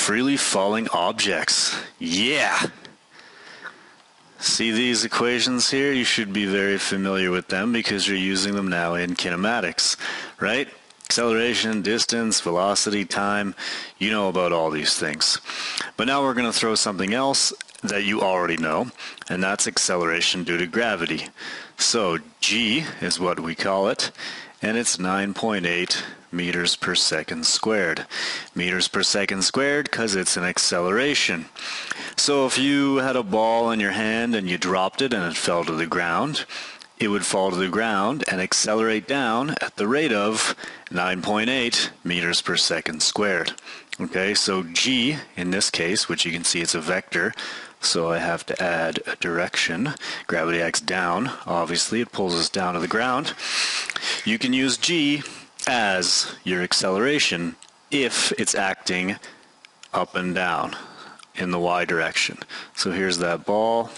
freely falling objects. Yeah! See these equations here? You should be very familiar with them because you're using them now in kinematics, right? Acceleration, distance, velocity, time, you know about all these things. But now we're going to throw something else that you already know, and that's acceleration due to gravity. So g is what we call it, and it's 9.8 meters per second squared. Meters per second squared because it's an acceleration. So if you had a ball in your hand and you dropped it and it fell to the ground, it would fall to the ground and accelerate down at the rate of 9.8 meters per second squared. Okay, so g in this case, which you can see it's a vector, so I have to add a direction. Gravity acts down, obviously it pulls us down to the ground. You can use g as your acceleration if it's acting up and down in the y direction. So here's that ball.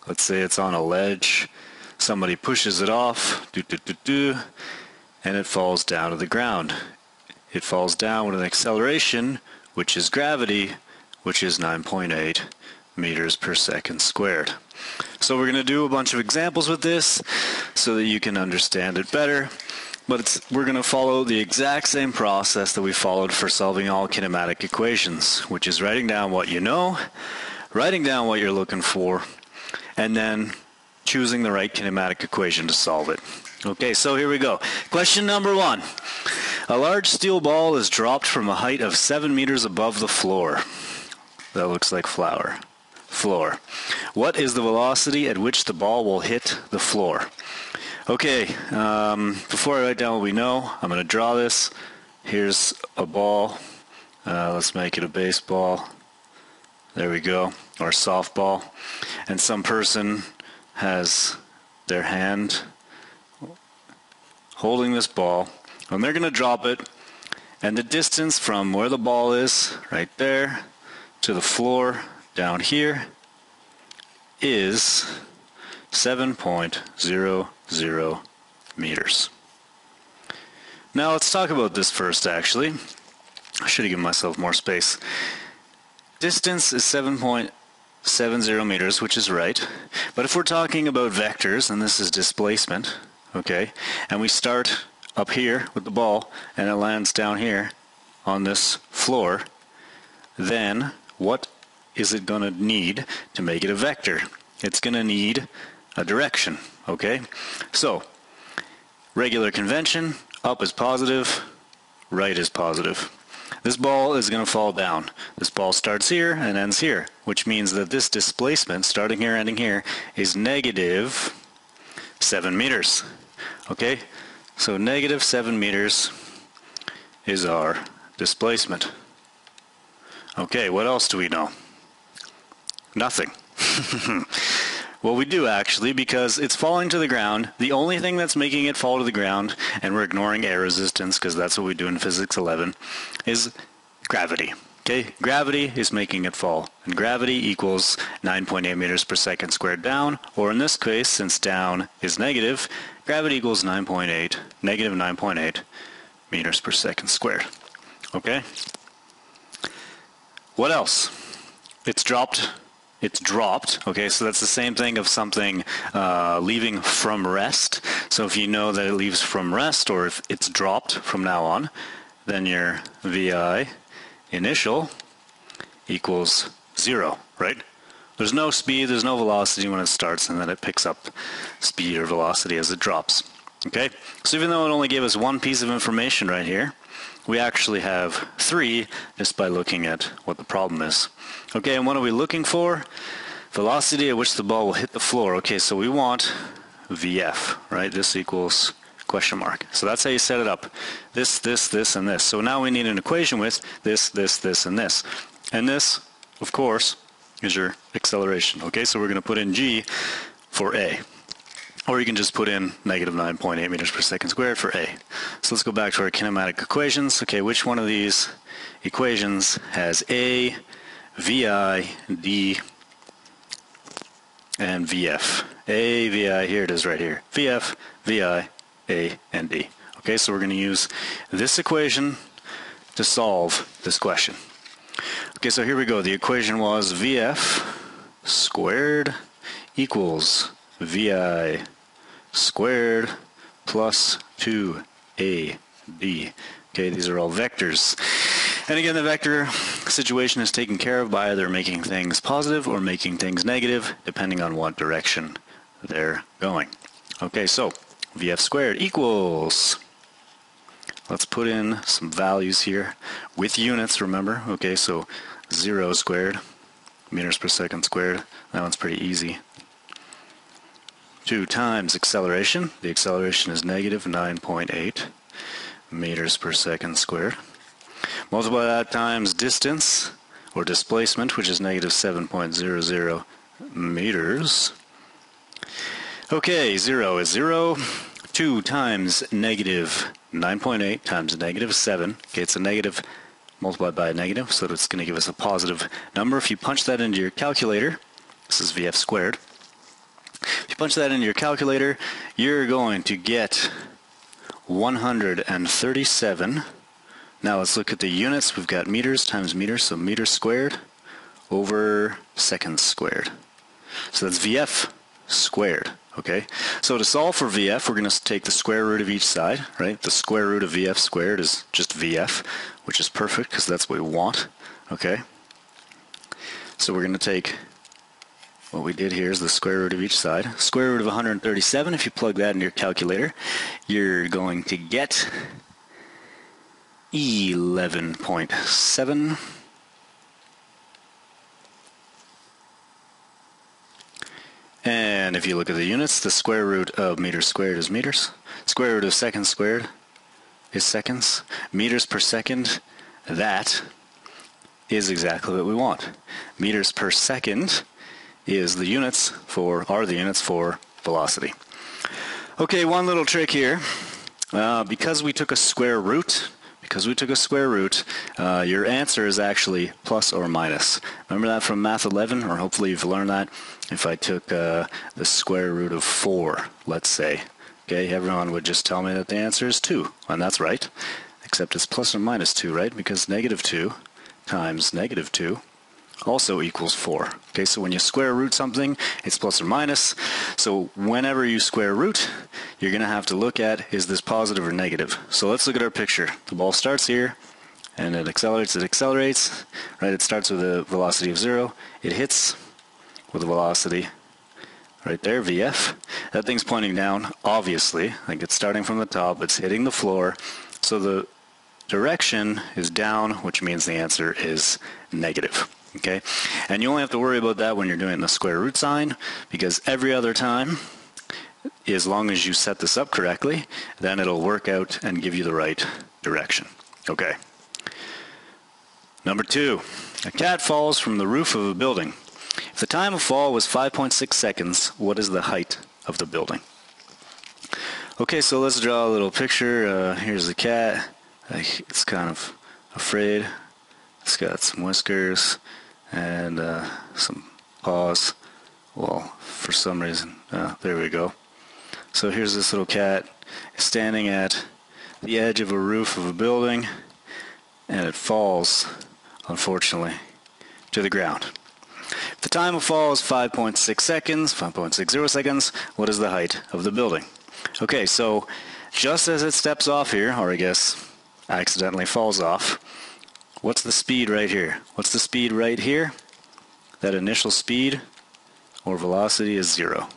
Let's say it's on a ledge. Somebody pushes it off, and it falls down to the ground. It falls down with an acceleration, which is gravity, which is 9.8 meters per second squared. So we're going to do a bunch of examples with this so that you can understand it better. But we're going to follow the exact same process that we followed for solving all kinematic equations, which is writing down what you know, writing down what you're looking for, and then choosing the right kinematic equation to solve it. Okay, so here we go. Question number 1. A large steel ball is dropped from a height of 7 meters above the floor. That looks like flour. Floor. What is the velocity at which the ball will hit the floor? Okay, before I write down what we know, I'm going to draw this. Here's a ball. Let's make it a baseball. There we go. Or softball. And some person has their hand holding this ball, and they're going to drop it, and the distance from where the ball is, right there, to the floor, down here, is 7.00 meters. Now let's talk about this first, actually. I should have given myself more space. Distance is 7.70 meters, which is right. But if we're talking about vectors, and this is displacement, okay, and we start up here with the ball, and it lands down here on this floor, then what is it going to need to make it a vector? It's going to need a direction, okay? So, regular convention, up is positive, right is positive. This ball is going to fall down. This ball starts here and ends here, which means that this displacement, starting here, ending here, is negative 7 meters. Okay? So negative 7 meters is our displacement. Okay, what else do we know? Nothing. Well, we do actually, because it's falling to the ground. The only thing that's making it fall to the ground, and we're ignoring air resistance because that's what we do in Physics 11, is gravity. Okay, gravity is making it fall, and gravity equals 9.8 meters per second squared down, or in this case, since down is negative, gravity equals negative 9.8 meters per second squared. Okay? What else? It's dropped. Okay, so that's the same thing of something leaving from rest. So if you know that it leaves from rest, or if it's dropped from now on, then your VI initial equals 0, right? There's no speed, there's no velocity when it starts, and then it picks up speed or velocity as it drops. Okay, so even though it only gave us one piece of information right here, we actually have 3 just by looking at what the problem is. Okay, and what are we looking for? Velocity at which the ball will hit the floor. Okay, so we want VF, right? This equals question mark. So that's how you set it up. This, and this. So now we need an equation with this, and this. And this, of course, is your acceleration. Okay, so we're going to put in G for A. Or you can just put in negative 9.8 meters per second squared for A. So let's go back to our kinematic equations. Okay, which one of these equations has A, VI, D, and VF? A, VI, here it is right here. VF, VI, A, and D. Okay, so we're going to use this equation to solve this question. Okay, so here we go. The equation was VF squared equals VI squared plus 2AB. Okay, these are all vectors. And again, the vector situation is taken care of by either making things positive or making things negative, depending on what direction they're going. Okay, so VF squared equals, let's put in some values here with units, remember. Okay, so 0 squared, meters per second squared. That one's pretty easy. 2 times acceleration. The acceleration is negative 9.8 meters per second squared. Multiply that times distance, or displacement, which is negative 7.00 meters. Okay, 0 is 0. 2 times negative 9.8 times negative 7. Okay, it's a negative multiplied by a negative, so it's going to give us a positive number. If you punch that into your calculator, this is VF squared. If you punch that into your calculator, you're going to get 137. Now let's look at the units. We've got meters times meters, so meters squared over seconds squared. So that's VF squared. Okay, so to solve for VF, we're going to take the square root of each side, right? The square root of VF squared is just VF, which is perfect because that's what we want. Okay, so we're going to take what we did here is the square root of each side. Square root of 137, if you plug that into your calculator, you're going to get 11.7. And if you look at the units, the square root of meters squared is meters. Square root of seconds squared is seconds. Meters per second, that is exactly what we want. Meters per second is the units for, are the units for velocity. Okay, one little trick here. Because we took a square root, your answer is actually plus or minus. Remember that from Math 11, or hopefully you've learned that. If I took the square root of 4, let's say, okay, everyone would just tell me that the answer is 2, and that's right, except it's plus or minus 2, right? Because negative 2 times negative 2 also equals 4. Okay, so when you square root something, it's plus or minus. So whenever you square root, you're going to have to look at, is this positive or negative? So let's look at our picture. The ball starts here, and it accelerates, right? It starts with a velocity of 0. It hits with a velocity right there, VF. That thing's pointing down, obviously. Like it's starting from the top, it's hitting the floor. So the direction is down, which means the answer is negative. Okay, and you only have to worry about that when you're doing the square root sign, because every other time, as long as you set this up correctly, then it'll work out and give you the right direction. Okay. Number 2, a cat falls from the roof of a building. If the time of fall was 5.6 seconds, what is the height of the building? Okay, so let's draw a little picture. Here's the cat. It's kind of afraid. It's got some whiskers and some paws. Well, for some reason, there we go. So here's this little cat standing at the edge of a roof of a building, and it falls, unfortunately, to the ground. If the time of fall is 5.6 seconds, 5.60 seconds, what is the height of the building? Okay, so just as it steps off here, or I guess accidentally falls off, what's the speed right here? What's the speed right here? That initial speed or velocity is 0.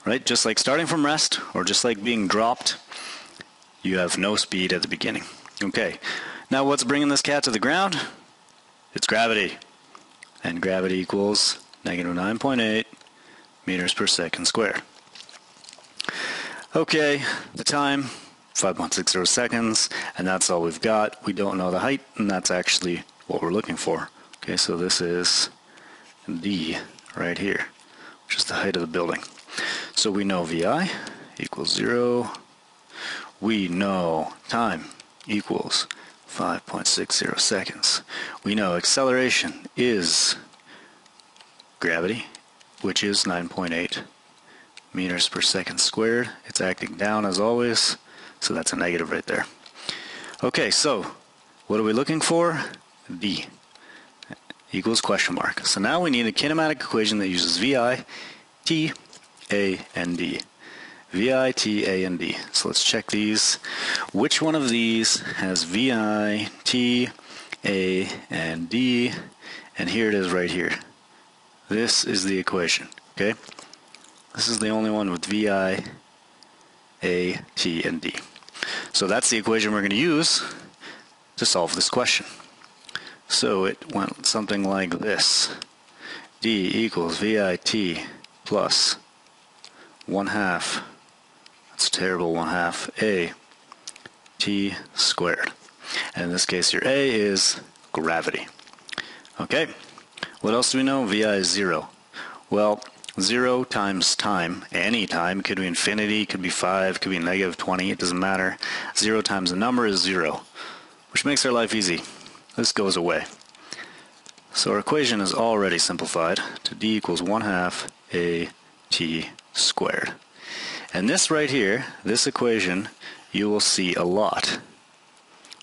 Right? Just like starting from rest, or just like being dropped, you have no speed at the beginning. Okay, now what's bringing this cat to the ground? It's gravity. And gravity equals negative 9.8 meters per second squared. Okay, the time, 5.60 seconds, and that's all we've got. We don't know the height, and that's actually what we're looking for. Okay, so this is D right here, which is the height of the building. So we know VI equals 0. We know time equals 5.60 seconds. We know acceleration is gravity, which is 9.8 meters per second squared. It's acting down as always, so that's a negative right there. Okay, so what are we looking for? D. equals question mark. So now we need a kinematic equation that uses VI, T, A, and D. VI, T, A, and D. So let's check these. Which one of these has VI, T, A, and D? And here it is right here. This is the equation, okay? This is the only one with VI, A, T, and D. So that's the equation we're going to use to solve this question. So it went something like this. D equals VIT plus 1/2. That's a terrible 1/2. A T squared. And in this case, your A is gravity. Okay. What else do we know? VI is 0. Well, 0 times time, any time, could be infinity, could be 5, could be negative 20, it doesn't matter. 0 times a number is 0, which makes our life easy. This goes away. So our equation is already simplified to D equals 1/2 A T squared. And this right here, this equation, you will see a lot.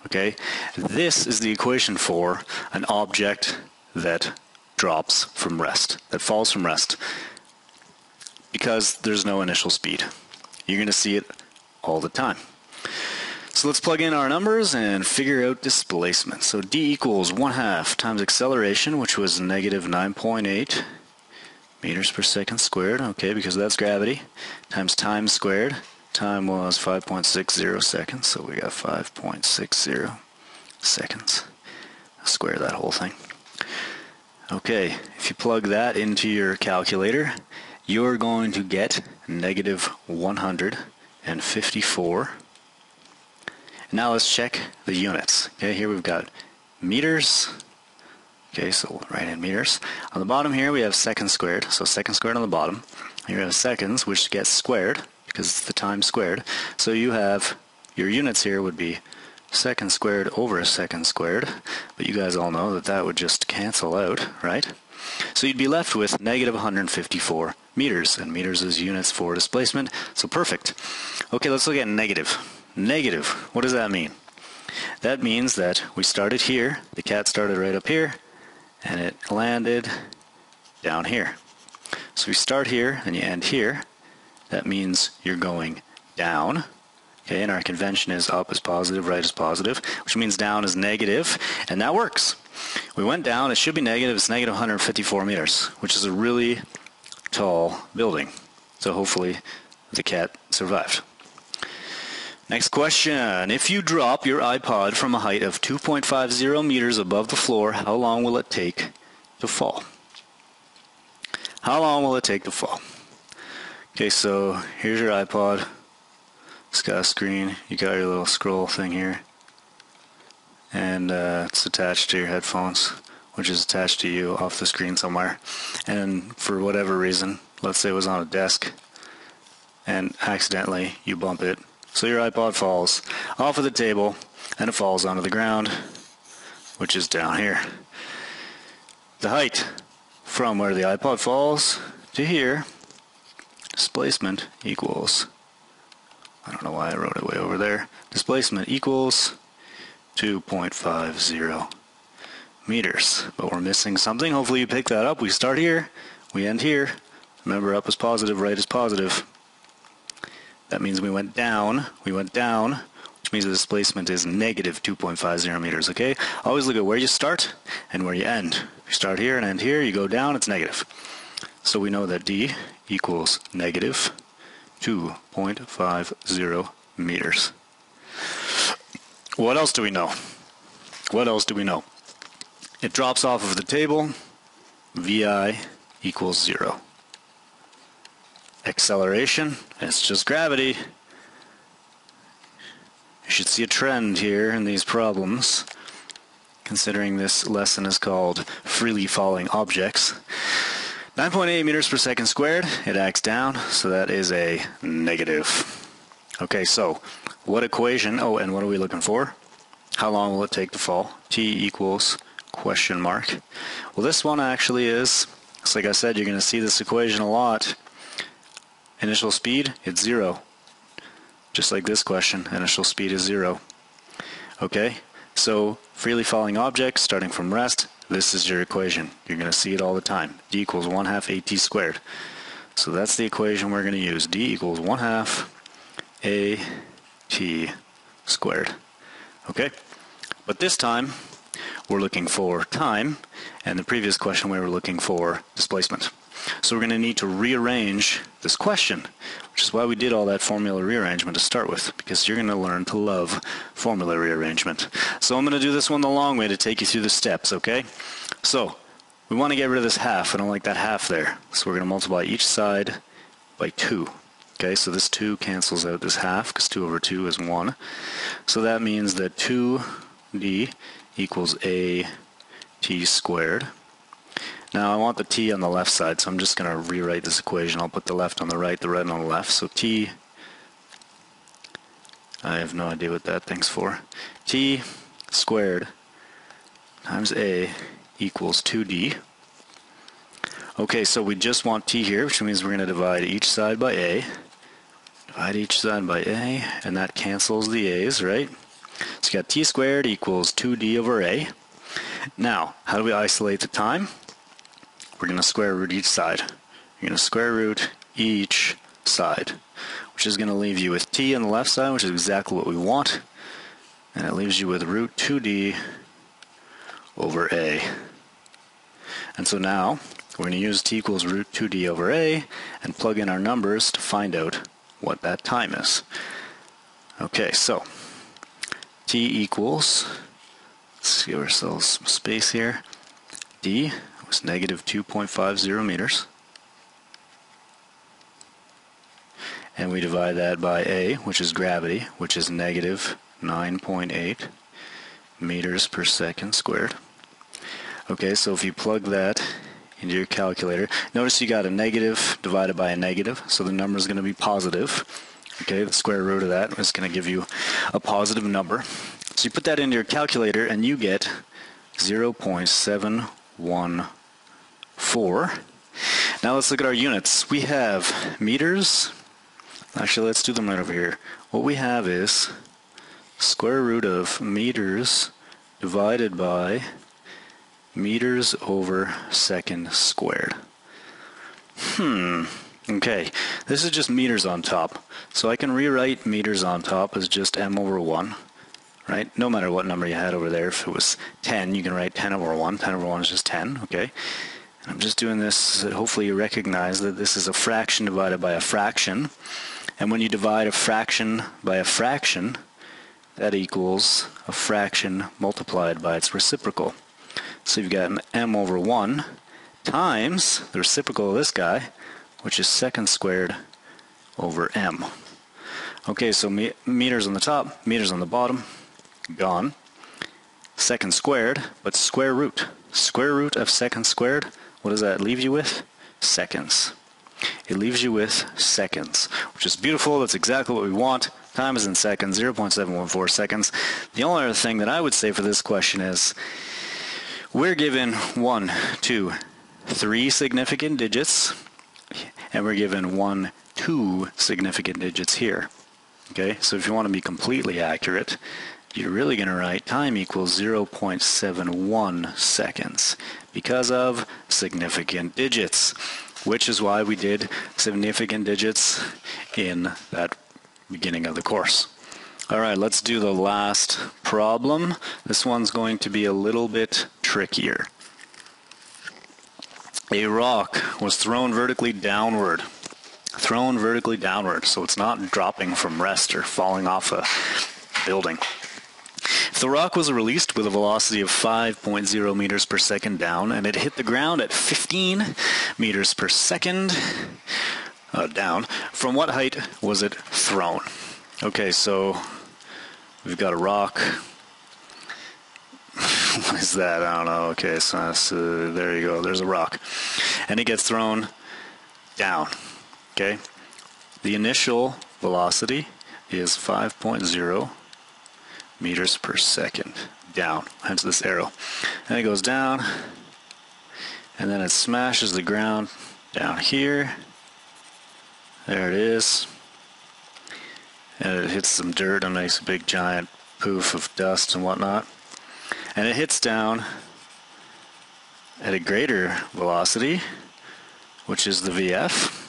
Okay? This is the equation for an object that drops from rest, that falls from rest, because there's no initial speed. You're going to see it all the time. So let's plug in our numbers and figure out displacement. So D equals 1/2 times acceleration, which was negative 9.8 meters per second squared, okay, because that's gravity, times time squared. Time was 5.60 seconds, so we got 5.60 seconds. I'll square that whole thing. Okay, if you plug that into your calculator, you're going to get negative 154. Now let's check the units. Okay, here we've got meters. Okay, so we'll write in meters. On the bottom here we have seconds squared, so seconds squared on the bottom. Here we have seconds, which gets squared, because it's the time squared. So you have, your units here would be second squared over a second squared, but you guys all know that that would just cancel out, right? So you'd be left with negative 154 meters, and meters is units for displacement, so perfect. Okay, let's look at negative. Negative, what does that mean? That means that we started here, the cat started right up here, and it landed down here. So we start here and you end here. That means you're going down. Okay, and our convention is up is positive, right is positive, which means down is negative, and that works. We went down, it should be negative, it's negative 154 meters, which is a really tall building. So hopefully the cat survived. Next question. If you drop your iPod from a height of 2.50 meters above the floor, how long will it take to fall? How long will it take to fall? Okay, so here's your iPod. It's got a screen. You got your little scroll thing here. And it's attached to your headphones, which is attached to you off the screen somewhere. And for whatever reason, let's say it was on a desk, and accidentally you bump it. So your iPod falls off of the table and it falls onto the ground, which is down here. The height from where the iPod falls to here, displacement equals, I don't know why I wrote it way over there, displacement equals 2.50 meters. But we're missing something. Hopefully you pick that up. We start here, we end here. Remember, up is positive, right is positive. That means we went down, which means the displacement is negative 2.50 meters, okay? Always look at where you start and where you end. If you start here and end here, you go down, it's negative. So we know that D equals negative 2.50 meters. What else do we know? What else do we know? It drops off of the table, VI equals 0. Acceleration, it's just gravity. You should see a trend here in these problems, considering this lesson is called freely falling objects. 9.8 meters per second squared, it acts down, so that is a negative. Okay, so what equation, oh, and what are we looking for? How long will it take to fall? T equals question mark. Well, this one actually is, like I said, you're going to see this equation a lot. Initial speed, it's 0. Just like this question, initial speed is 0. Okay, so freely falling object starting from rest, this is your equation. You're going to see it all the time. D equals 1/2 AT squared. So that's the equation we're going to use. D equals 1/2 AT squared. Okay? But this time, we're looking for time, and the previous question we were looking for displacement. So we're going to need to rearrange this question, which is why we did all that formula rearrangement to start with, because you're going to learn to love formula rearrangement. So I'm going to do this one the long way to take you through the steps, okay? So we want to get rid of this half. I don't like that half there. So we're going to multiply each side by 2. Okay, so this 2 cancels out this half, because 2 over 2 is 1. So that means that 2d equals AT squared. Now I want the t on the left side, so I'm just going to rewrite this equation. I'll put the left on the right, the right on the left. So t, I have no idea what that thing's for. T squared times a equals 2d. Okay, so we just want t here, which means we're going to divide each side by a. Divide each side by a, and that cancels the a's, right? So you got t squared equals 2d over a. Now, how do we isolate the time? We're going to square root each side. You're going to square root each side, which is going to leave you with t on the left side, which is exactly what we want. And it leaves you with root 2d over a. And so now, we're going to use t equals root 2d over a and plug in our numbers to find out what that time is. Okay, so t equals, let's give ourselves some space here, d was negative 2.50 meters. And we divide that by a, which is gravity, which is negative 9.8 meters per second squared. Okay, so if you plug that into your calculator, notice you got a negative divided by a negative, so the number is going to be positive. Okay, the square root of that is going to give you a positive number. So you put that into your calculator and you get 0.714. Now let's look at our units. We have meters. Actually, let's do them right over here. What we have is square root of meters divided by meters over second squared. Okay, this is just meters on top. So I can rewrite meters on top as just m over 1, right? No matter what number you had over there. If it was 10, you can write 10 over 1. 10 over 1 is just 10, okay? And I'm just doing this so that hopefully you recognize that this is a fraction divided by a fraction. And when you divide a fraction by a fraction, that equals a fraction multiplied by its reciprocal. So you've got m over 1 times the reciprocal of this guy, which is second squared over m. Okay, so meters on the top, meters on the bottom, gone. Second squared, but square root. Square root of second squared, what does that leave you with? Seconds. It leaves you with seconds, which is beautiful. That's exactly what we want. Time is in seconds, 0.714 seconds. The only other thing that I would say for this question is we're given 1, 2, 3 significant digits, and we're given 1, 2 significant digits here. Okay, so if you want to be completely accurate, you're really going to write time equals 0.71 seconds because of significant digits, which is why we did significant digits in that beginning of the course. All right, let's do the last problem. This one's going to be a little bit trickier. A rock was thrown vertically downward. So it's not dropping from rest or falling off a building. If the rock was released with a velocity of 5.0 meters per second down and it hit the ground at 15 meters per second down, from what height was it thrown? Okay, so we've got a rock. What is that? I don't know. Okay, so that's, there you go. There's a rock. And it gets thrown down. Okay? The initial velocity is 5.0 meters per second down, hence this arrow. And it goes down, and then it smashes the ground down here. There it is. And it hits some dirt and makes a big giant poof of dust and whatnot. And it hits down at a greater velocity, which is the VF,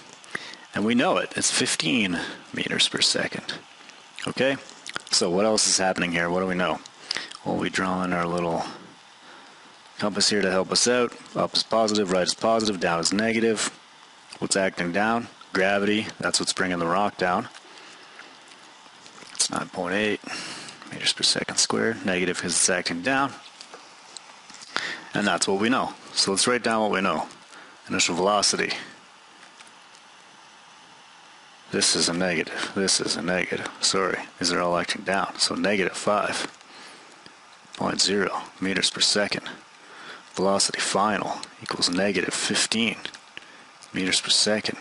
and we know it. It's 15 meters per second. Okay? So what else is happening here? What do we know? Well, we draw in our little compass here to help us out. Up is positive, right is positive, down is negative. What's acting down? Gravity. That's what's bringing the rock down. It's 9.8 meters per second squared. Negative because it's acting down. And that's what we know. So let's write down what we know. Initial velocity. This is a negative. This is a negative. Sorry, these are all acting down. So negative 5.0 meters per second. Velocity final equals negative 15 meters per second.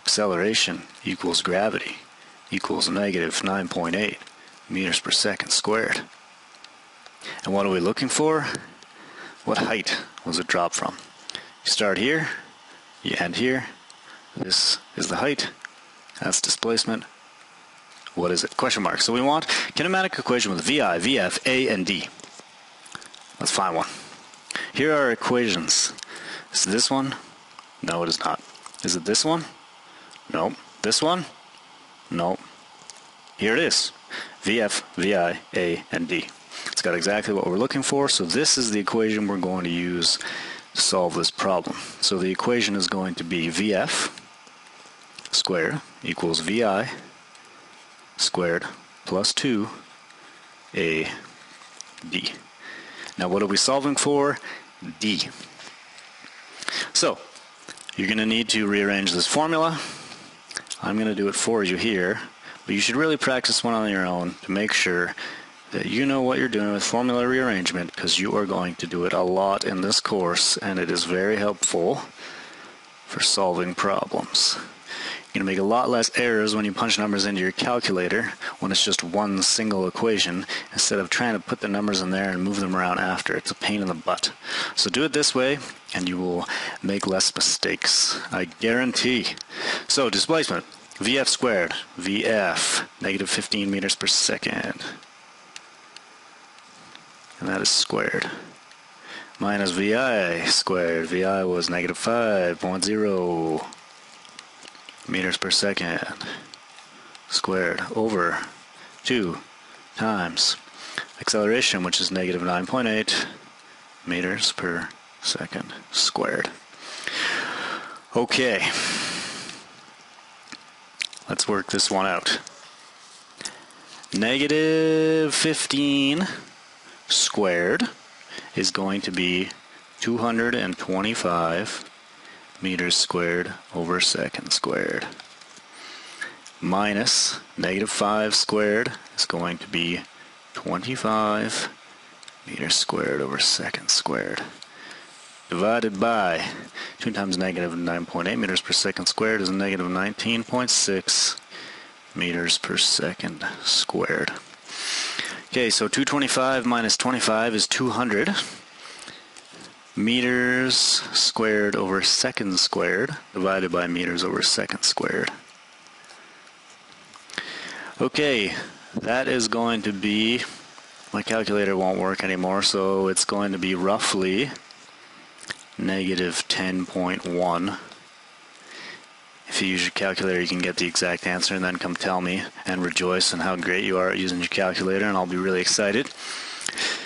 Acceleration equals gravity equals negative 9.8 meters per second squared. And what are we looking for? What height was it dropped from? You start here, you end here. This is the height. That's displacement. What is it? Question mark. So we want kinematic equation with VI, VF, A, and D. Let's find one. Here are our equations. Is it this one? No, it is not. Is it this one? No. This one? No. Here it is. VF, VI, A, and D. It's got exactly what we're looking for, so this is the equation we're going to use to solve this problem. So the equation is going to be VF squared equals VI squared plus 2AD. Now what are we solving for? D. So you're going to need to rearrange this formula. I'm going to do it for you here, but you should really practice one on your own to make sure that you know what you're doing with formula rearrangement, because you are going to do it a lot in this course, and it is very helpful for solving problems. You're going to make a lot less errors when you punch numbers into your calculator when it's just one single equation, instead of trying to put the numbers in there and move them around after. It's a pain in the butt. So do it this way and you will make less mistakes, I guarantee. So displacement, VF squared, VF, negative 15 meters per second. And that is squared. Minus VI squared. VI was negative 5.0 meters per second squared over 2 times acceleration, which is negative 9.8 meters per second squared. Okay, let's work this one out. Negative 15 squared is going to be 225 meters squared over second squared. Minus negative 5 squared is going to be 25 meters squared over second squared. Divided by 2 times negative 9.8 meters per second squared is negative 19.6 meters per second squared. Okay, so 225 minus 25 is 200 meters squared over second squared divided by meters over second squared. Okay, that is going to be, my calculator won't work anymore, so it's going to be roughly negative 10.1. If you use your calculator, you can get the exact answer and then come tell me and rejoice in how great you are at using your calculator, and I'll be really excited.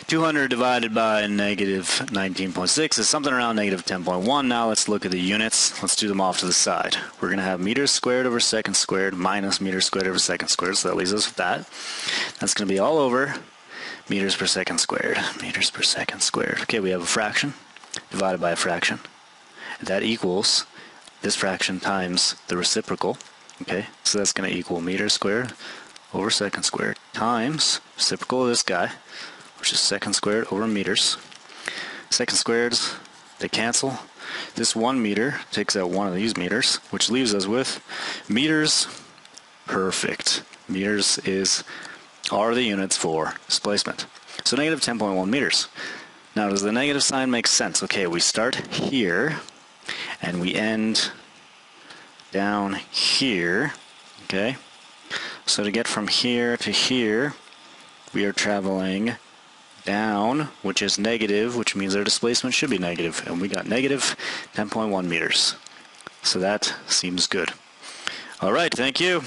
200 divided by negative 19.6 is something around negative 10.1. Now let's look at the units. Let's do them off to the side. We're going to have meters squared over second squared minus meters squared over second squared, so that leaves us with that. That's going to be all over meters per second squared. Meters per second squared. Okay, we have a fraction divided by a fraction. That equals this fraction times the reciprocal. Okay, so that's going to equal meters squared over second squared times reciprocal of this guy, which is second squared over meters. Second squareds, they cancel. This 1 meter takes out one of these meters, which leaves us with meters. Perfect. Meters are the units for displacement. So negative 10.1 meters. Now, does the negative sign make sense? Okay, we start here and we end down here. Okay, so to get from here to here, we are traveling down, which is negative, which means their displacement should be negative. And we got negative 10.1 meters. So that seems good. All right, thank you.